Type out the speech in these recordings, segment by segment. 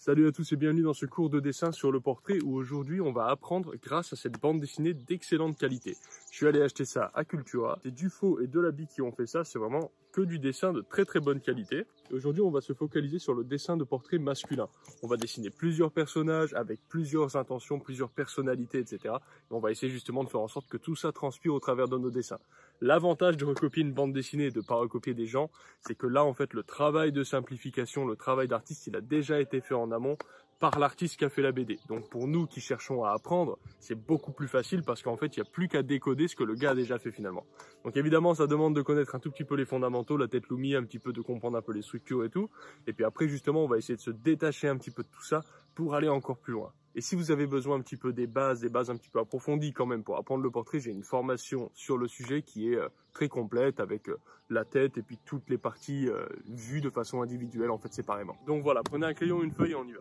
Salut à tous et bienvenue dans ce cours de dessin sur le portrait où aujourd'hui on va apprendre grâce à cette bande dessinée d'excellente qualité. Je suis allé acheter ça à Cultura, c'est Dufaux et Delaby qui ont fait ça, c'est vraiment que du dessin de très bonne qualité. Aujourd'hui on va se focaliser sur le dessin de portrait masculin. On va dessiner plusieurs personnages avec plusieurs intentions, plusieurs personnalités, etc. Et on va essayer justement de faire en sorte que tout ça transpire au travers de nos dessins. L'avantage de recopier une bande dessinée et de ne pas recopier des gens, c'est que là en fait le travail de simplification, le travail d'artiste, il a déjà été fait en amont par l'artiste qui a fait la BD. Donc pour nous qui cherchons à apprendre, c'est beaucoup plus facile parce qu'en fait il n'y a plus qu'à décoder ce que le gars a déjà fait finalement. Donc évidemment ça demande de connaître un tout petit peu les fondamentaux, la tête Lumi, un petit peu de comprendre un peu les structures et tout. Et puis après justement on va essayer de se détacher un petit peu de tout ça pour aller encore plus loin. Et si vous avez besoin un petit peu des bases un petit peu approfondies quand même pour apprendre le portrait, j'ai une formation sur le sujet qui est très complète avec la tête et puis toutes les parties vues de façon individuelle en fait séparément. Donc voilà, prenez un crayon, une feuille et on y va.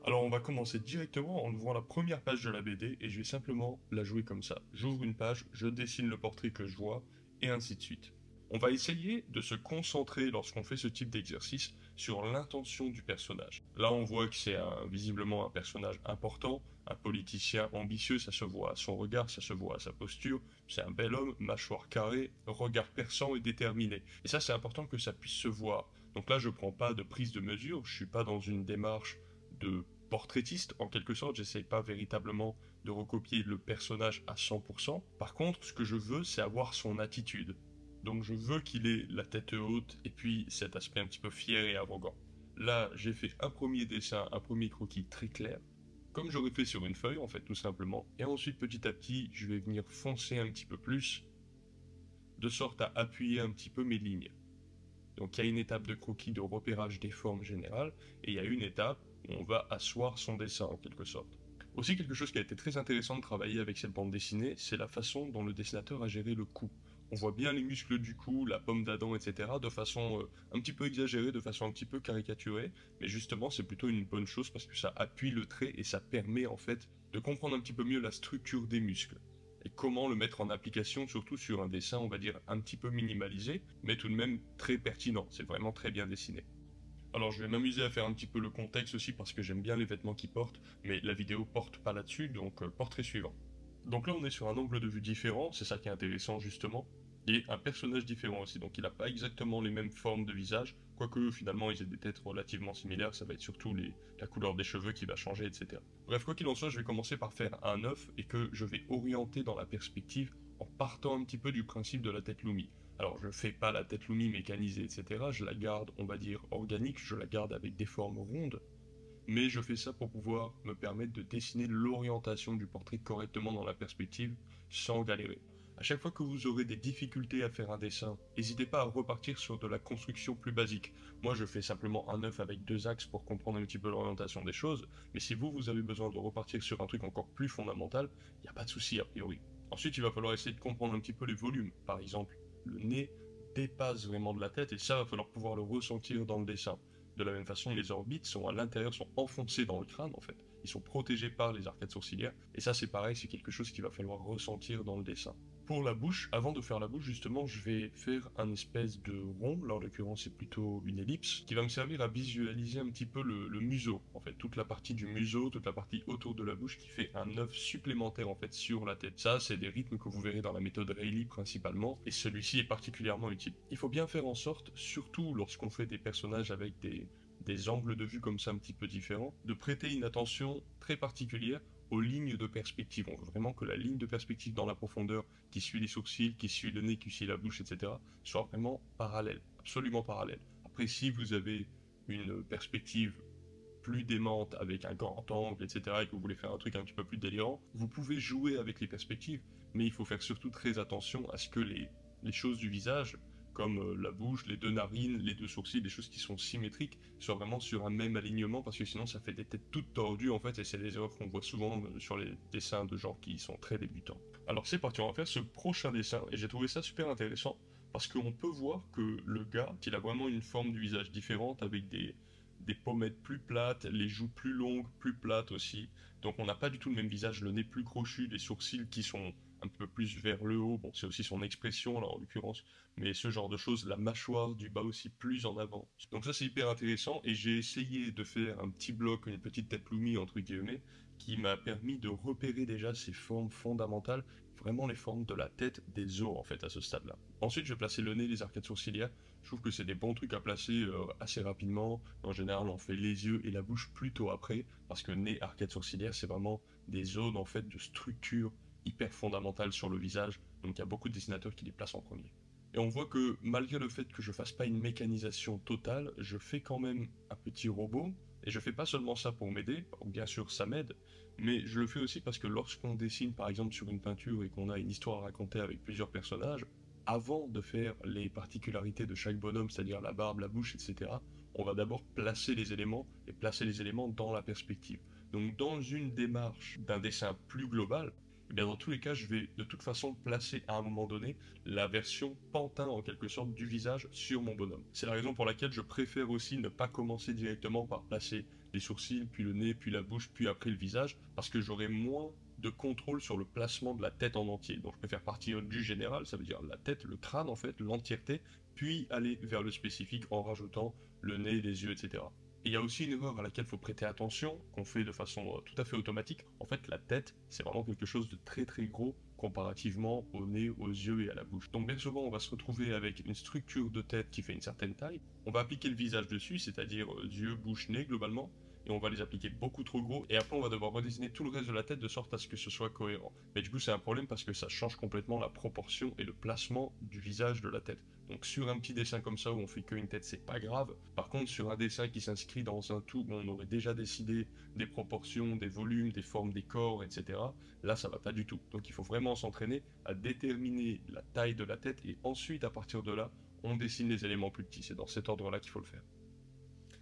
Alors on va commencer directement en ouvrant la première page de la BD et je vais simplement la jouer comme ça. J'ouvre une page, je dessine le portrait que je vois et ainsi de suite. On va essayer de se concentrer lorsqu'on fait ce type d'exercice sur l'intention du personnage. Là on voit que c'est visiblement un personnage important, un politicien ambitieux, ça se voit à son regard, ça se voit à sa posture, c'est un bel homme, mâchoire carrée, regard perçant et déterminé. Et ça c'est important que ça puisse se voir. Donc là je prends pas de prise de mesure, je suis pas dans une démarche de portraitiste en quelque sorte, j'essaye pas véritablement de recopier le personnage à 100%. Par contre, ce que je veux, c'est avoir son attitude. Donc je veux qu'il ait la tête haute et puis cet aspect un petit peu fier et arrogant. Là, j'ai fait un premier dessin, un premier croquis très clair, comme j'aurais fait sur une feuille en fait tout simplement. Et ensuite petit à petit, je vais venir foncer un petit peu plus, de sorte à appuyer un petit peu mes lignes. Donc il y a une étape de croquis de repérage des formes générales, et il y a une étape où on va asseoir son dessin en quelque sorte. Aussi quelque chose qui a été très intéressant de travailler avec cette bande dessinée, c'est la façon dont le dessinateur a géré le cou. On voit bien les muscles du cou, la pomme d'Adam, etc. de façon un petit peu exagérée, de façon un petit peu caricaturée, mais justement c'est plutôt une bonne chose parce que ça appuie le trait et ça permet en fait de comprendre un petit peu mieux la structure des muscles et comment le mettre en application, surtout sur un dessin, on va dire, un petit peu minimalisé, mais tout de même très pertinent, c'est vraiment très bien dessiné. Alors je vais m'amuser à faire un petit peu le contexte aussi parce que j'aime bien les vêtements qu'il porte, mais la vidéo porte pas là-dessus, donc portrait suivant. Donc là on est sur un angle de vue différent, c'est ça qui est intéressant justement, et un personnage différent aussi, donc il n'a pas exactement les mêmes formes de visage, quoique finalement ils aient des têtes relativement similaires, ça va être surtout la couleur des cheveux qui va changer, etc. Bref, quoi qu'il en soit, je vais commencer par faire un œuf et que je vais orienter dans la perspective en partant un petit peu du principe de la tête Lumi. Alors je fais pas la tête Lumi mécanisée, etc. Je la garde, on va dire, organique, je la garde avec des formes rondes, mais je fais ça pour pouvoir me permettre de dessiner l'orientation du portrait correctement dans la perspective, sans galérer. À chaque fois que vous aurez des difficultés à faire un dessin, n'hésitez pas à repartir sur de la construction plus basique. Moi je fais simplement un œuf avec deux axes pour comprendre un petit peu l'orientation des choses, mais si vous avez besoin de repartir sur un truc encore plus fondamental, il n'y a pas de souci a priori. Ensuite il va falloir essayer de comprendre un petit peu les volumes, par exemple le nez dépasse vraiment de la tête et ça va falloir pouvoir le ressentir dans le dessin. De la même façon, les orbites sont à l'intérieur, sont enfoncées dans le crâne en fait. Ils sont protégés par les arcades sourcilières et ça c'est pareil, c'est quelque chose qu'il va falloir ressentir dans le dessin. Pour la bouche, avant de faire la bouche justement, je vais faire un espèce de rond, là en l'occurrence c'est plutôt une ellipse, qui va me servir à visualiser un petit peu le museau, en fait, toute la partie du museau, toute la partie autour de la bouche qui fait un œuf supplémentaire en fait sur la tête. Ça c'est des rythmes que vous verrez dans la méthode Rayleigh principalement, et celui-ci est particulièrement utile. Il faut bien faire en sorte, surtout lorsqu'on fait des personnages avec des angles de vue comme ça un petit peu différents, de prêter une attention très particulière aux lignes de perspective. On veut vraiment que la ligne de perspective dans la profondeur, qui suit les sourcils, qui suit le nez, qui suit la bouche, etc., soit vraiment parallèle, absolument parallèle. Après, si vous avez une perspective plus démente avec un grand angle, etc., et que vous voulez faire un truc un petit peu plus délirant, vous pouvez jouer avec les perspectives, mais il faut faire surtout très attention à ce que les choses du visage, comme la bouche, les deux narines, les deux sourcils, des choses qui sont symétriques, soient vraiment sur un même alignement, parce que sinon ça fait des têtes toutes tordues en fait, et c'est des erreurs qu'on voit souvent sur les dessins de gens qui sont très débutants. Alors c'est parti, on va faire ce prochain dessin, et j'ai trouvé ça super intéressant, parce qu'on peut voir que le gars, il a vraiment une forme du visage différente, avec des pommettes plus plates, les joues plus longues, plus plates aussi, donc on n'a pas du tout le même visage, le nez plus crochu, les sourcils qui sont un peu plus vers le haut, bon c'est aussi son expression là en l'occurrence, mais ce genre de choses, la mâchoire du bas aussi plus en avant. Donc ça c'est hyper intéressant et j'ai essayé de faire un petit bloc, une petite tête Lumi entre guillemets, qui m'a permis de repérer déjà ces formes fondamentales, vraiment les formes de la tête, des os en fait à ce stade-là. Ensuite je vais placer le nez, les arcades sourcilières, je trouve que c'est des bons trucs à placer assez rapidement. En général on fait les yeux et la bouche plutôt après, parce que nez, arcades sourcilières c'est vraiment des zones en fait de structure hyper fondamentales sur le visage, donc il y a beaucoup de dessinateurs qui les placent en premier. Et on voit que malgré le fait que je fasse pas une mécanisation totale, je fais quand même un petit robot, et je fais pas seulement ça pour m'aider, bien sûr ça m'aide, mais je le fais aussi parce que lorsqu'on dessine par exemple sur une peinture et qu'on a une histoire à raconter avec plusieurs personnages, avant de faire les particularités de chaque bonhomme, c'est-à-dire la barbe, la bouche, etc., on va d'abord placer les éléments, et placer les éléments dans la perspective. Donc dans une démarche d'un dessin plus global, eh bien dans tous les cas, je vais de toute façon placer à un moment donné la version pantin en quelque sorte du visage sur mon bonhomme. C'est la raison pour laquelle je préfère aussi ne pas commencer directement par placer les sourcils, puis le nez, puis la bouche, puis après le visage, parce que j'aurai moins de contrôle sur le placement de la tête en entier. Donc je préfère partir du général, ça veut dire la tête, le crâne en fait, l'entièreté, puis aller vers le spécifique en rajoutant le nez, les yeux, etc. Et il y a aussi une erreur à laquelle il faut prêter attention, qu'on fait de façon tout à fait automatique. En fait, la tête, c'est vraiment quelque chose de très très gros comparativement au nez, aux yeux et à la bouche. Donc bien souvent, on va se retrouver avec une structure de tête qui fait une certaine taille. On va appliquer le visage dessus, c'est-à-dire yeux, bouche, nez globalement, et on va les appliquer beaucoup trop gros, et après on va devoir redessiner tout le reste de la tête de sorte à ce que ce soit cohérent. Mais du coup c'est un problème parce que ça change complètement la proportion et le placement du visage de la tête. Donc sur un petit dessin comme ça où on fait qu'une tête, c'est pas grave. Par contre sur un dessin qui s'inscrit dans un tout où on aurait déjà décidé des proportions, des volumes, des formes des corps, etc., là ça va pas du tout. Donc il faut vraiment s'entraîner à déterminer la taille de la tête, et ensuite à partir de là, on dessine les éléments plus petits. C'est dans cet ordre-là qu'il faut le faire.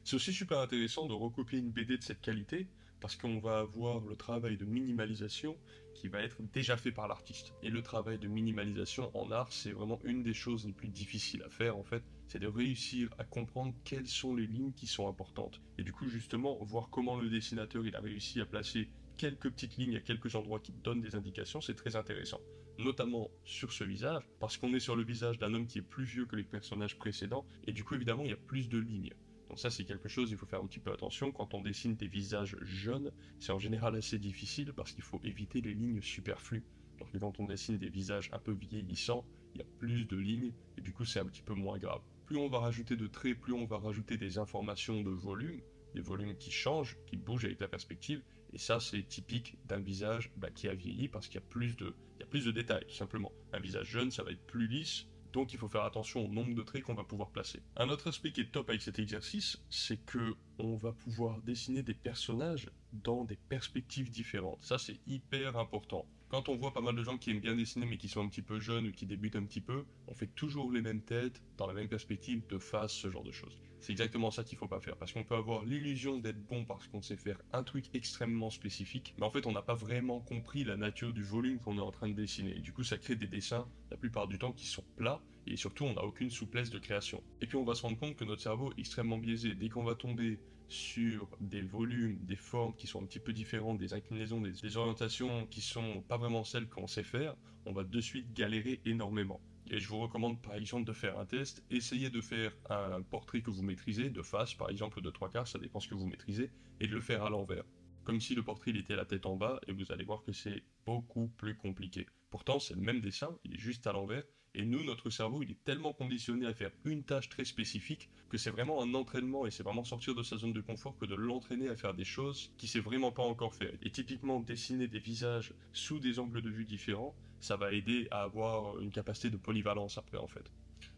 C'est aussi super intéressant de recopier une BD de cette qualité parce qu'on va avoir le travail de minimalisation qui va être déjà fait par l'artiste. Et le travail de minimalisation en art, c'est vraiment une des choses les plus difficiles à faire en fait, c'est de réussir à comprendre quelles sont les lignes qui sont importantes. Et du coup justement, voir comment le dessinateur il a réussi à placer quelques petites lignes à quelques endroits qui donnent des indications, c'est très intéressant. Notamment sur ce visage, parce qu'on est sur le visage d'un homme qui est plus vieux que les personnages précédents, et du coup évidemment il y a plus de lignes. Donc ça c'est quelque chose, il faut faire un petit peu attention, quand on dessine des visages jeunes, c'est en général assez difficile parce qu'il faut éviter les lignes superflues. Donc quand on dessine des visages un peu vieillissants, il y a plus de lignes et du coup c'est un petit peu moins grave. Plus on va rajouter de traits, plus on va rajouter des informations de volume, des volumes qui changent, qui bougent avec la perspective, et ça c'est typique d'un visage qui a vieilli parce qu'il y a plus de détails tout simplement. Un visage jeune ça va être plus lisse, donc il faut faire attention au nombre de traits qu'on va pouvoir placer. Un autre aspect qui est top avec cet exercice, c'est que on va pouvoir dessiner des personnages dans des perspectives différentes. Ça c'est hyper important. Quand on voit pas mal de gens qui aiment bien dessiner mais qui sont un petit peu jeunes ou qui débutent un petit peu, on fait toujours les mêmes têtes, dans la même perspective, de face, ce genre de choses. C'est exactement ça qu'il faut pas faire, parce qu'on peut avoir l'illusion d'être bon parce qu'on sait faire un truc extrêmement spécifique, mais en fait on n'a pas vraiment compris la nature du volume qu'on est en train de dessiner. Et du coup ça crée des dessins, la plupart du temps, qui sont plats, et surtout on n'a aucune souplesse de création. Et puis on va se rendre compte que notre cerveau est extrêmement biaisé. Dès qu'on va tomber sur des volumes, des formes qui sont un petit peu différentes, des inclinaisons, des orientations qui sont pas vraiment celles qu'on sait faire, on va de suite galérer énormément. Et je vous recommande par exemple de faire un test, essayez de faire un portrait que vous maîtrisez, de face par exemple, de trois quarts, ça dépend ce que vous maîtrisez, et de le faire à l'envers. Comme si le portrait il était la tête en bas, et vous allez voir que c'est beaucoup plus compliqué. Pourtant c'est le même dessin, il est juste à l'envers, et nous, notre cerveau, il est tellement conditionné à faire une tâche très spécifique que c'est vraiment un entraînement et c'est vraiment sortir de sa zone de confort que de l'entraîner à faire des choses qu'il sait vraiment pas encore faire. Et typiquement, dessiner des visages sous des angles de vue différents, ça va aider à avoir une capacité de polyvalence après en fait.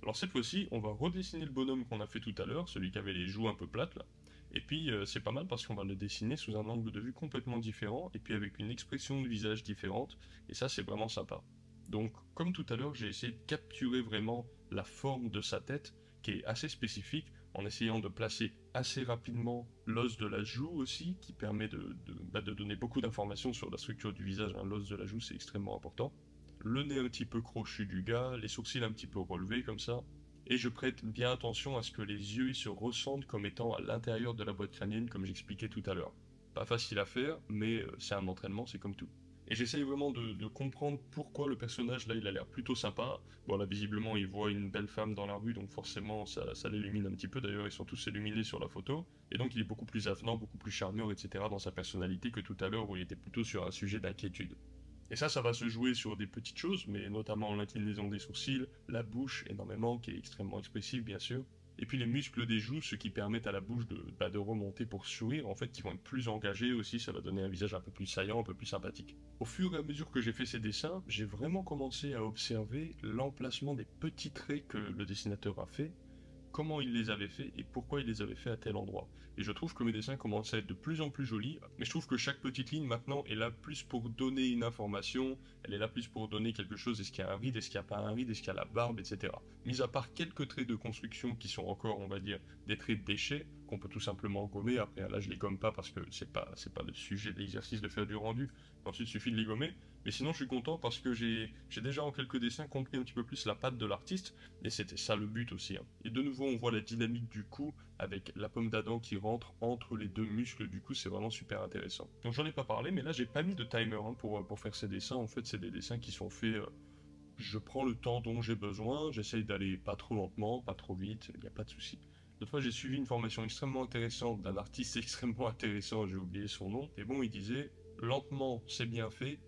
Alors cette fois-ci, on va redessiner le bonhomme qu'on a fait tout à l'heure, celui qui avait les joues un peu plates là. Et puis c'est pas mal parce qu'on va le dessiner sous un angle de vue complètement différent et puis avec une expression de visage différente. Et ça c'est vraiment sympa. Donc, comme tout à l'heure, j'ai essayé de capturer vraiment la forme de sa tête, qui est assez spécifique, en essayant de placer assez rapidement l'os de la joue aussi, qui permet de donner beaucoup d'informations sur la structure du visage. L'os de la joue, c'est extrêmement important. Le nez un petit peu crochu du gars, les sourcils un petit peu relevés comme ça. Et je prête bien attention à ce que les yeux ils se ressentent comme étant à l'intérieur de la boîte crânienne, comme j'expliquais tout à l'heure. Pas facile à faire, mais c'est un entraînement, c'est comme tout. Et j'essaye vraiment de comprendre pourquoi le personnage là il a l'air plutôt sympa. Bon là visiblement il voit une belle femme dans la rue donc forcément ça l'illumine un petit peu, d'ailleurs ils sont tous illuminés sur la photo. Et donc il est beaucoup plus avenant, beaucoup plus charmeur etc. dans sa personnalité que tout à l'heure où il était plutôt sur un sujet d'inquiétude. Et ça va se jouer sur des petites choses, mais notamment l'inclinaison des sourcils, la bouche énormément, qui est extrêmement expressive bien sûr, et puis les muscles des joues, ce qui permettent à la bouche de remonter pour sourire, en fait, qui vont être plus engagés aussi, ça va donner un visage un peu plus saillant, un peu plus sympathique. Au fur et à mesure que j'ai fait ces dessins, j'ai vraiment commencé à observer l'emplacement des petits traits que le dessinateur a fait, comment il les avait fait et pourquoi il les avait fait à tel endroit. Et je trouve que mes dessins commencent à être de plus en plus jolis, mais je trouve que chaque petite ligne maintenant est là plus pour donner une information, elle est là plus pour donner quelque chose, est-ce qu'il y a un ride, est-ce qu'il n'y a pas un ride, est-ce qu'il y a la barbe, etc. Mis à part quelques traits de construction qui sont encore, on va dire, des traits de déchets, qu'on peut tout simplement gommer, après là je les gomme pas parce que c'est pas le sujet de l'exercice de faire du rendu, ensuite il suffit de les gommer, mais sinon je suis content parce que j'ai déjà en quelques dessins compris un petit peu plus la patte de l'artiste, et c'était ça le but aussi. Hein. Et de nouveau, on voit la dynamique du cou avec la pomme d'Adam qui rentre entre les deux muscles du cou, c'est vraiment super intéressant. Donc j'en ai pas parlé, mais là j'ai pas mis de timer hein, pour faire ces dessins. En fait, c'est des dessins qui sont faits. Je prends le temps dont j'ai besoin, j'essaye d'aller pas trop lentement, pas trop vite, il n'y a pas de souci. L'autre fois, j'ai suivi une formation extrêmement intéressante d'un artiste extrêmement intéressant, j'ai oublié son nom. Et bon, il disait lentement, c'est bien fait,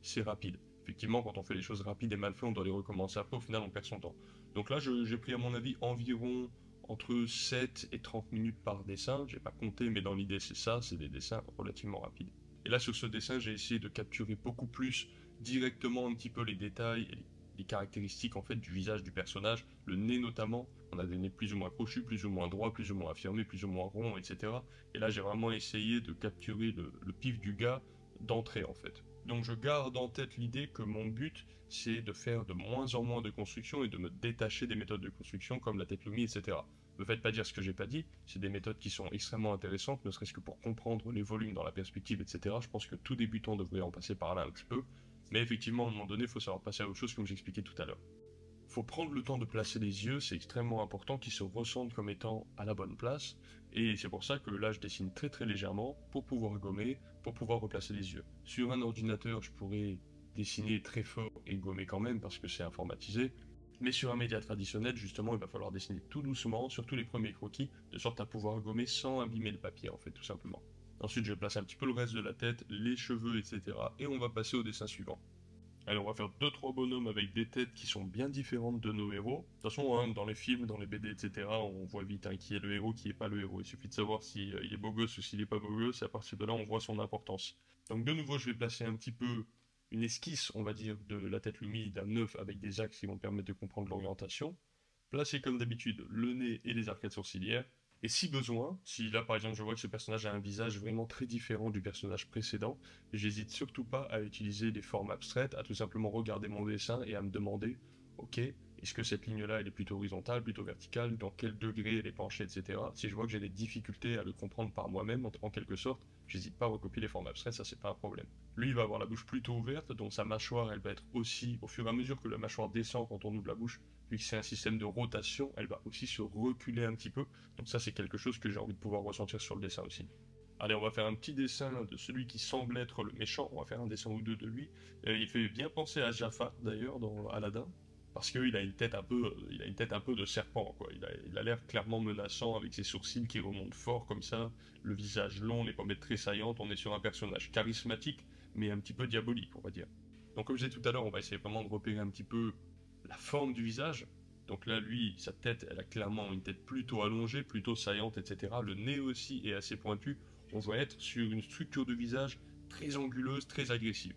c'est rapide. Effectivement, quand on fait les choses rapides et mal faites, on doit les recommencer après, au final, on perd son temps. Donc là, j'ai pris, à mon avis, environ entre 7 et 30 minutes par dessin. J'ai pas compté, mais dans l'idée, c'est ça, c'est des dessins relativement rapides. Et là, sur ce dessin, j'ai essayé de capturer beaucoup plus directement un petit peu les détails et les caractéristiques en fait du visage du personnage, le nez notamment. On a des nez plus ou moins crochus, plus ou moins droits, plus ou moins affirmés, plus ou moins ronds, etc. Et là, j'ai vraiment essayé de capturer le pif du gars d'entrée en fait. Donc je garde en tête l'idée que mon but, c'est de faire de moins en moins de construction et de me détacher des méthodes de construction comme la tête Lumi, etc. Ne me faites pas dire ce que j'ai pas dit, c'est des méthodes qui sont extrêmement intéressantes, ne serait-ce que pour comprendre les volumes dans la perspective, etc. Je pense que tout débutant devrait en passer par là un petit peu. Mais effectivement, à un moment donné, il faut savoir passer à autre chose, comme j'expliquais tout à l'heure. Il faut prendre le temps de placer les yeux, c'est extrêmement important qu'ils se ressentent comme étant à la bonne place. Et c'est pour ça que là, je dessine très très légèrement pour pouvoir gommer, pour pouvoir replacer les yeux. Sur un ordinateur, je pourrais dessiner très fort et gommer quand même parce que c'est informatisé. Mais sur un média traditionnel, justement, il va falloir dessiner tout doucement, surtout les premiers croquis, de sorte à pouvoir gommer sans abîmer le papier, en fait, tout simplement. Ensuite, je vais placer un petit peu le reste de la tête, les cheveux, etc. Et on va passer au dessin suivant. Alors, on va faire 2-3 bonhommes avec des têtes qui sont bien différentes de nos héros. De toute façon, hein, dans les films, dans les BD, etc., on voit vite hein, qui est le héros, qui n'est pas le héros. Il suffit de savoir s'il est beau gosse ou s'il n'est pas beau gosse, et à partir de là, on voit son importance. Donc, de nouveau, je vais placer un petit peu une esquisse, on va dire, de la tête Lumi d'un œuf avec des axes qui vont permettre de comprendre l'orientation. Placer comme d'habitude le nez et les arcades sourcilières. Et si besoin, si là par exemple je vois que ce personnage a un visage vraiment très différent du personnage précédent, j'hésite surtout pas à utiliser des formes abstraites, à tout simplement regarder mon dessin et à me demander, ok, est-ce que cette ligne-là elle est plutôt horizontale, plutôt verticale, dans quel degré elle est penchée, etc. Si je vois que j'ai des difficultés à le comprendre par moi-même, en quelque sorte, j'hésite pas à recopier les formes abstraites, ça c'est pas un problème. Lui il va avoir la bouche plutôt ouverte, donc sa mâchoire elle va être aussi, au fur et à mesure que la mâchoire descend quand on ouvre la bouche, vu que c'est un système de rotation, elle va aussi se reculer un petit peu. Donc ça, c'est quelque chose que j'ai envie de pouvoir ressentir sur le dessin aussi. Allez, on va faire un petit dessin de celui qui semble être le méchant. On va faire un dessin ou deux de lui. Il fait bien penser à Jafar, d'ailleurs, dans Aladdin. Parce qu'il a une tête un peu, il a une tête un peu de serpent, quoi. Il a l'air clairement menaçant avec ses sourcils qui remontent fort comme ça, le visage long, les pommettes très saillantes. On est sur un personnage charismatique, mais un petit peu diabolique, on va dire. Donc, comme je disais tout à l'heure, on va essayer vraiment de repérer un petit peu la forme du visage. Donc là, lui, sa tête, elle a clairement une tête plutôt allongée, plutôt saillante, etc. Le nez aussi est assez pointu. On doit être sur une structure de visage très anguleuse, très agressive.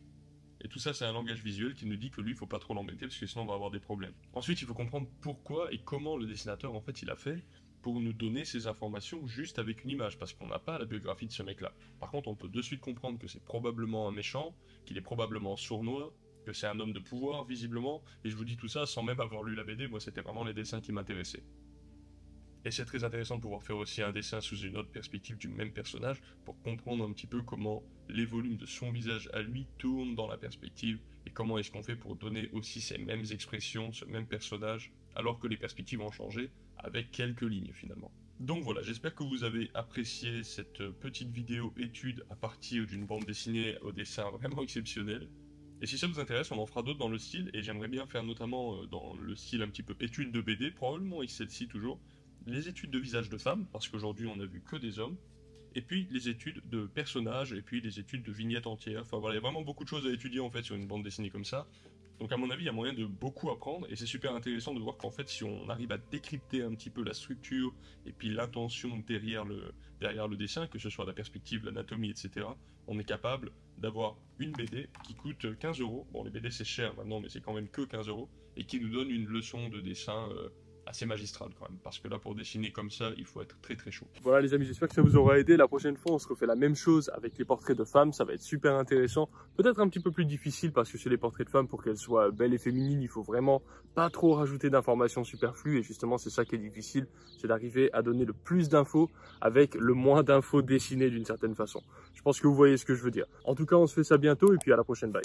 Et tout ça, c'est un langage visuel qui nous dit que lui, il faut pas trop l'embêter parce que sinon on va avoir des problèmes. Ensuite, il faut comprendre pourquoi et comment le dessinateur, en fait, il a fait pour nous donner ces informations juste avec une image, parce qu'on n'a pas la biographie de ce mec-là. Par contre, on peut de suite comprendre que c'est probablement un méchant, qu'il est probablement sournois, que c'est un homme de pouvoir, visiblement, et je vous dis tout ça sans même avoir lu la BD, moi c'était vraiment les dessins qui m'intéressaient. Et c'est très intéressant de pouvoir faire aussi un dessin sous une autre perspective du même personnage pour comprendre un petit peu comment les volumes de son visage à lui tournent dans la perspective et comment est-ce qu'on fait pour donner aussi ces mêmes expressions, ce même personnage alors que les perspectives ont changé avec quelques lignes finalement. Donc voilà, j'espère que vous avez apprécié cette petite vidéo étude à partir d'une bande dessinée au dessin vraiment exceptionnel. Et si ça vous intéresse, on en fera d'autres dans le style, et j'aimerais bien faire notamment dans le style un petit peu étude de BD, probablement avec celle-ci toujours, les études de visage de femmes, parce qu'aujourd'hui on a vu que des hommes, et puis les études de personnages, et puis les études de vignettes entières. Enfin voilà, il y a vraiment beaucoup de choses à étudier en fait sur une bande dessinée comme ça. Donc à mon avis, il y a moyen de beaucoup apprendre, et c'est super intéressant de voir qu'en fait, si on arrive à décrypter un petit peu la structure, et puis l'intention derrière le dessin, que ce soit la perspective, l'anatomie, etc., on est capable d'avoir une BD qui coûte 15 €. Bon, les BD c'est cher maintenant, mais c'est quand même que 15 €, et qui nous donne une leçon de dessin assez magistrale quand même, parce que là, pour dessiner comme ça, il faut être très très chaud. Voilà les amis, j'espère que ça vous aura aidé. La prochaine fois, on se refait la même chose avec les portraits de femmes. Ça va être super intéressant. Peut-être un petit peu plus difficile parce que chez les portraits de femmes, pour qu'elles soient belles et féminines, il faut vraiment pas trop rajouter d'informations superflues. Et justement, c'est ça qui est difficile, c'est d'arriver à donner le plus d'infos avec le moins d'infos dessinées d'une certaine façon. Je pense que vous voyez ce que je veux dire. En tout cas, on se fait ça bientôt et puis à la prochaine. Bye.